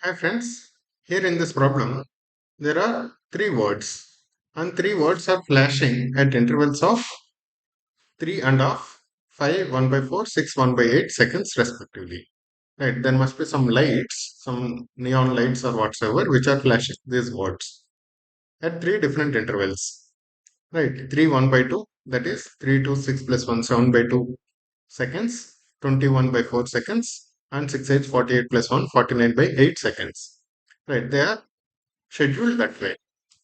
Hi friends, here in this problem, there are three words, and three words are flashing at intervals of 3.5, 5, 1 by 4, 6, 1 by 8 seconds respectively. Right, there must be some lights, some neon lights or whatsoever, which are flashing these words at three different intervals. Right, 3, 1 by 2, that is 3 to 6 plus 1, 7 by 2 seconds, 21 by 4 seconds, and 6, 8, 48 plus 1, 49 by 8 seconds. Right, they are scheduled that way.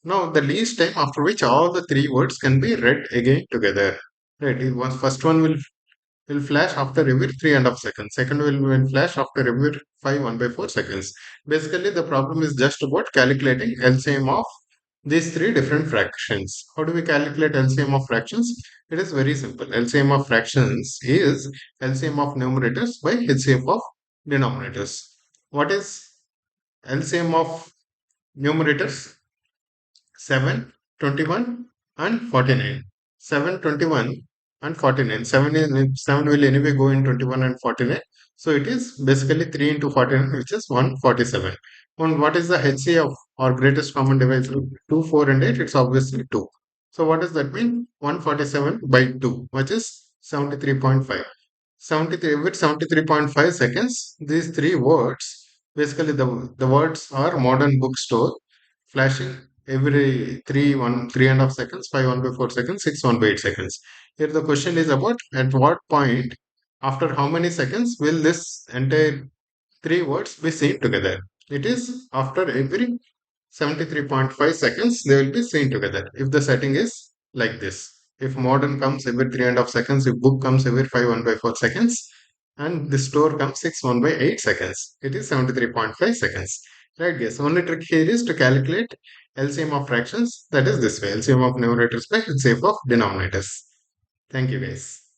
Now, the least time after which all the three words can be read again together. Right. First one will flash after every 3.5 seconds. Second will flash after every 5 1 by 4 seconds. Basically, the problem is just about calculating LCM of these three different fractions. How do we calculate LCM of fractions? It is very simple. LCM of fractions is LCM of numerators by HCF of denominators. What is LCM of numerators? 7, 21, and 49. 7, 21, and 49. 7 will anyway go in 21 and 49. So it is basically 3 into 49, which is 147. And what is the HCF or greatest common divisor? 2, 4, and 8. It's obviously 2. So what does that mean? 147 by 2, which is 73.5. 73 with 73.5 seconds, these three words, basically the words are modern bookstore, flashing every 3.5 seconds, 5 1 by 4 seconds, 6 1 by 8 seconds. Here the question is about at what point, after how many seconds will this entire three words be seen together. It is after every 73.5 seconds they will be seen together if the setting is like this. If modern comes every 3.5 seconds, if book comes every 5 1 by 4 seconds, and the store comes 6 1 by 8 seconds, it is 73.5 seconds. Right, guys. Only trick here is to calculate LCM of fractions, that is this way, LCM of numerators by LCM of denominators. Thank you, guys.